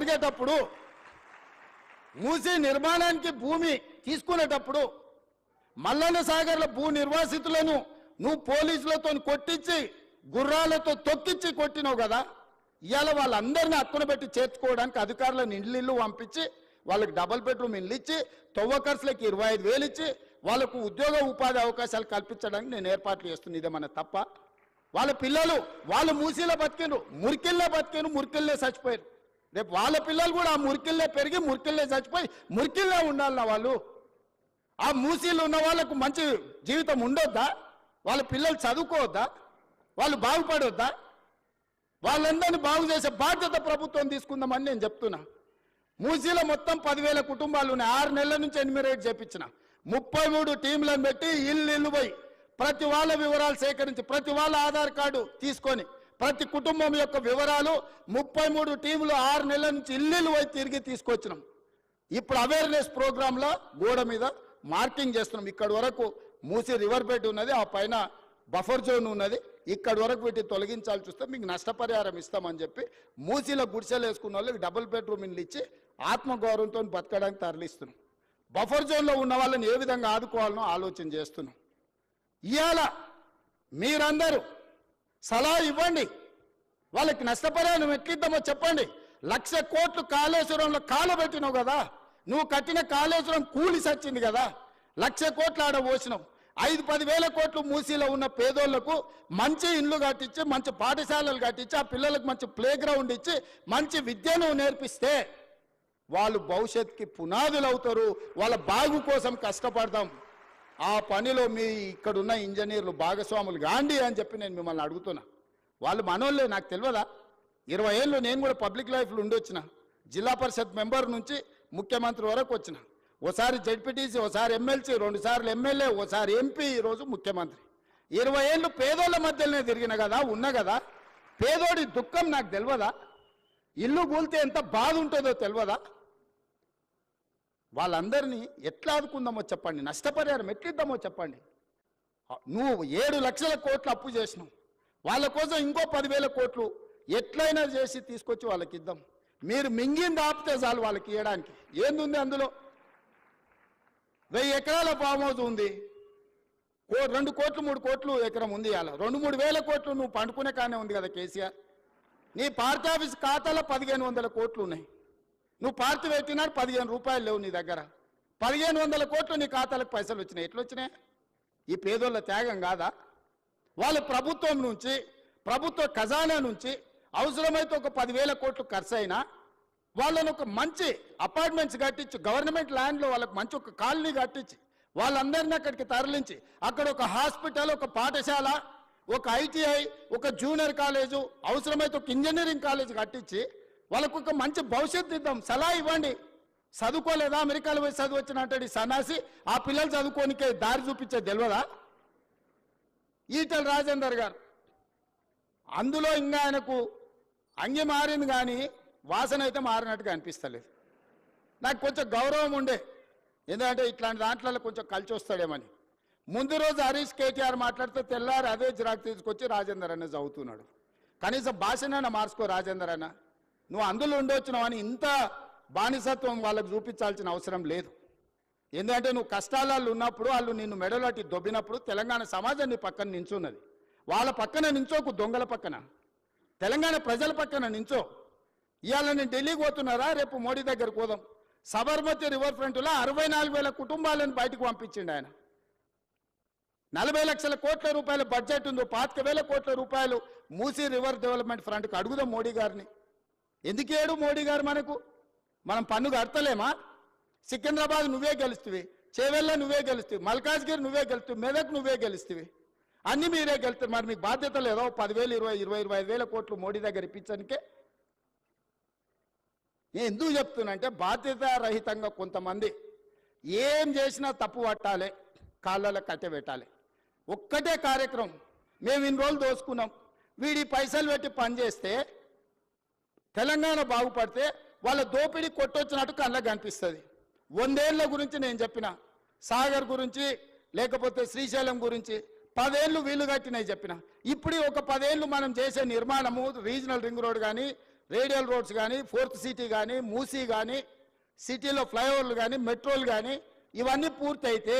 జరిగేటప్పుడు మూసీ నిర్మాణానికి భూమి తీసుకునేటప్పుడు మల్లన్న సాగర్ల భూ నిర్వాసితులను నువ్వు పోలీసులతో కొట్టించి గుర్రాలతో తొక్కించి కొట్టినావు కదా. ఇవాళ వాళ్ళందరినీ హక్కున పెట్టి చేర్చుకోవడానికి అధికారులను ఇళ్ళు పంపించి వాళ్ళకి డబుల్ బెడ్రూమ్ ఇల్లు ఇచ్చి తవ్వకర్సులకి 25,000 ఇచ్చి వాళ్ళకు ఉద్యోగ ఉపాధి అవకాశాలు కల్పించడానికి నేను ఏర్పాట్లు చేస్తున్నాను. ఇదేమన్నా తప్ప? వాళ్ళ పిల్లలు వాళ్ళు మూసీలో బతికినరు, మురికిల్లే బతికిను, మురికిల్లే చచ్చిపోయారు. రేపు వాళ్ళ పిల్లలు కూడా ఆ మురికిల్లే పెరిగి మురికిల్లే చచ్చిపోయి మురికిల్లే ఉండాలన్న వాళ్ళు. ఆ మూసీలో ఉన్న వాళ్ళకు మంచి జీవితం ఉండొద్దా? వాళ్ళ పిల్లలు చదువుకోవద్దా? వాళ్ళు బాగుపడొద్దా? వాళ్ళందరినీ బాగు చేసే బాధ్యత ప్రభుత్వం తీసుకుందామని నేను చెప్తున్నా. మూసీలో మొత్తం 10,000 కుటుంబాలు ఉన్నాయి. 6 నెలల నుంచి ఎన్యూమరేట్ చేపించిన 33 టీంలను పెట్టి ఇల్లు పోయి ప్రతి వాళ్ళ వివరాలు సేకరించి ప్రతి వాళ్ళ ఆధార్ కార్డు తీసుకొని ప్రతి కుటుంబం యొక్క వివరాలు 33 టీంలు 6 నెలల నుంచి ఇల్లు పోయి తిరిగి తీసుకొచ్చినాం. ఇప్పుడు అవేర్నెస్ ప్రోగ్రాంలో గోడ మీద మార్కింగ్ చేస్తున్నాం. ఇక్కడి వరకు మూసీ రివర్ బెడ్ ఉన్నది, ఆ పైన బఫర్ జోన్ ఉన్నది. ఇక్కడి వరకు వీటిని తొలగించాల్సి వస్తే మీకు నష్టపరిహారం ఇస్తామని చెప్పి మూసీలో గుడిసెలు వేసుకున్న వాళ్ళకి డబుల్ బెడ్రూమ్ ఇల్లు ఇచ్చి ఆత్మగౌరవంతో బతకడానికి తరలిస్తున్నాం. బఫర్ జోన్లో ఉన్న వాళ్ళని ఏ విధంగా ఆదుకోవాలనో ఆలోచన చేస్తున్నాం. ఇవాళ మీరందరూ సలహా ఇవ్వండి, వాళ్ళకి నష్టపరిహారం ఎట్లిద్దామో చెప్పండి. 1,00,000 కోట్లు కాళేశ్వరంలో కాలబెట్టినావు కదా, నువ్వు కట్టిన కాళేశ్వరం కూలి సచ్చింది కదా, 1,00,000 కోట్లు ఆడ పోసినావు. 5-10 వేల కోట్లు మూసీలో ఉన్న పేదోళ్లకు మంచి ఇండ్లు కట్టించి మంచి పాఠశాలలు కట్టించి ఆ పిల్లలకు మంచి ప్లే గ్రౌండ్ ఇచ్చి మంచి విద్యను నేర్పిస్తే వాళ్ళు భవిష్యత్తుకి పునాదులు అవుతారు. వాళ్ళ బాగు కోసం కష్టపడదాం. ఆ పనిలో మీ ఇక్కడున్న ఇంజనీర్లు భాగస్వాములు గాండి అని చెప్పి నేను మిమ్మల్ని అడుగుతున్నా. వాళ్ళు మనోళ్ళే, నాకు తెలియదా? 20 ఏళ్ళు నేను కూడా పబ్లిక్ లైఫ్లో ఉండొచ్చిన. జిల్లా పరిషత్ మెంబర్ నుంచి ముఖ్యమంత్రి వరకు వచ్చిన. ఓసారి జడ్పీటీసీ, ఓసారి ఎమ్మెల్సీ, 2 సార్లు ఎమ్మెల్యే, ఓసారి ఎంపీ, ఈరోజు ముఖ్యమంత్రి. 20 ఏళ్ళు పేదోళ్ళ మధ్యలోనే తిరిగిన కదా, ఉన్నా కదా. పేదోడి దుఃఖం నాకు తెలియదా? ఇల్లు కూలితే ఎంత బాధ ఉంటుందో తెలియదా? వాళ్ళందరినీ ఎట్లా ఆదుకుందామో చెప్పండి, నష్టపరిహారం ఎట్లిద్దామో చెప్పండి. నువ్వు 7 లక్షల కోట్లు అప్పు చేసినావు, వాళ్ళ కోసం ఇంకో 10,000 కోట్లు ఎట్లయినా చేసి తీసుకొచ్చి వాళ్ళకి ఇద్దాం. మీరు మింగింది ఆపితే చాలు వాళ్ళకి ఇవ్వడానికి. ఏందుంది అందులో? 1000 ఎకరాల ఫామ్ హౌస్ ఉంది, 2 కోట్లు 3 కోట్లు ఎకరం ఉంది. అలా 2-3 వేల కోట్లు నువ్వు పండుకునే కానీ ఉంది కదా కేసీఆర్. నీ పార్టీ ఆఫీస్ ఖాతాలో 1,500 కోట్లు ఉన్నాయి. నువ్వు పార్టీ పెట్టినా 15 రూపాయలు లేవు నీ దగ్గర. 1,500 కోట్లు నీ ఖాతాలకు పైసలు వచ్చినాయి. ఎట్లా వచ్చినాయి? ఈ పేదోళ్ళ త్యాగం కాదా? వాళ్ళ ప్రభుత్వం నుంచి, ప్రభుత్వ ఖజానా నుంచి అవసరమైతే ఒక 10,000 కోట్లు ఖర్చు అయినా వాళ్ళని ఒక మంచి అపార్ట్మెంట్స్ కట్టించి గవర్నమెంట్ ల్యాండ్లో వాళ్ళకి మంచి ఒక కాలనీ కట్టించి వాళ్ళందరినీ అక్కడికి తరలించి అక్కడ ఒక హాస్పిటల్, ఒక పాఠశాల, ఒక ఐటీఐ, ఒక జూనియర్ కాలేజు, అవసరమైతే ఒక ఇంజనీరింగ్ కాలేజ్ కట్టించి వాళ్ళకు ఒక మంచి భవిష్యత్తు ఇద్దాం. సలహా ఇవ్వండి. చదువుకోలేదా? అమెరికాలో పోయి చదువు వచ్చినట్టు సన్నాసి ఆ పిల్లలు చదువుకోనికే దారి చూపించే తెలియదా? ఈటల రాజేందర్ గారు అందులో ఇంకా ఆయనకు అంగి మారింది కానీ వాసన అయితే మారినట్టుగా అనిపిస్తలేదు. నాకు కొంచెం గౌరవం ఉండే, ఎందుకంటే ఇట్లాంటి దాంట్లో కొంచెం కలిసి వస్తాడేమని. ముందు రోజు హరీష్ కేటీఆర్ మాట్లాడితే తెల్లారి అదే జిరాక్ తీసుకొచ్చి రాజేందర్ అన్న చదువుతున్నాడు. కనీసం భాషనైనా మార్చుకో రాజేందర్ అన్న. నువ్వు అందులో ఉండొచ్చినావు అని ఇంత బానిసత్వం వాళ్ళకు చూపించాల్సిన అవసరం లేదు. ఎందుకంటే నువ్వు కష్టాలలో ఉన్నప్పుడు వాళ్ళు నిన్ను మెడలోటి దొబ్బినప్పుడు తెలంగాణ సమాజం నీ పక్కన నించున్నది. వాళ్ళ పక్కన నించోకు, దొంగల పక్కన, తెలంగాణ ప్రజల పక్కన నించో. ఇవాళ నేను ఢిల్లీకి పోతున్నారా, రేపు మోడీ దగ్గరకు పోదాం. సబర్మతి రివర్ ఫ్రంట్లో 64,000 కుటుంబాలను బయటకు పంపించిండు ఆయన. 40 లక్షల కోట్ల రూపాయల బడ్జెట్ ఉందో, 25,000 కోట్ల రూపాయలు మూసీ రివర్ డెవలప్మెంట్ ఫ్రంట్కి అడుగుదాం మోడీ గారిని. ఎందుకేడు మోడీ గారు మనకు? మనం పన్ను కడతలేమా? సికింద్రాబాద్ నువ్వే గెలుస్తువి, చేవెళ్ళ నువ్వే గెలుస్తువి, మల్కాజ్గిరి నువ్వే గెలుస్తువి, మెదక్ నువ్వే గెలుస్తువి, అన్ని మీరే గెలుస్తారు. మరి మీకు బాధ్యత లేదా? 10,000, 20, 25,000 కోట్లు మోడీ దగ్గర ఇప్పించడానికే. నేను ఎందుకు చెప్తున్నంటే బాధ్యత రహితంగా కొంతమంది ఏం చేసినా తప్పు పట్టాలి, కాళ్ళలో కట్టెబెట్టాలి. ఒక్కటే కార్యక్రమం, మేము ఇన్ని రోజులు దోసుకున్నాం, వీడి పైసలు పెట్టి పనిచేస్తే తెలంగాణ బాగుపడితే వాళ్ళ దోపిడీ కొట్టొచ్చినట్టు కళ్ళకు కనిపిస్తుంది. 100 ఏళ్ల గురించి నేను చెప్పిన, సాగర్ గురించి లేకపోతే శ్రీశైలం గురించి 10 ఏళ్ళు వీలు కట్టినవి చెప్పిన. ఇప్పుడు ఒక 10 ఏళ్ళు మనం చేసే నిర్మాణము, రీజనల్ రింగ్ రోడ్ కానీ, రేడియల్ రోడ్స్ కానీ, ఫోర్త్ సిటీ కానీ, మూసీ కానీ, సిటీలో ఫ్లైఓవర్లు కానీ, మెట్రోలు కానీ ఇవన్నీ పూర్తయితే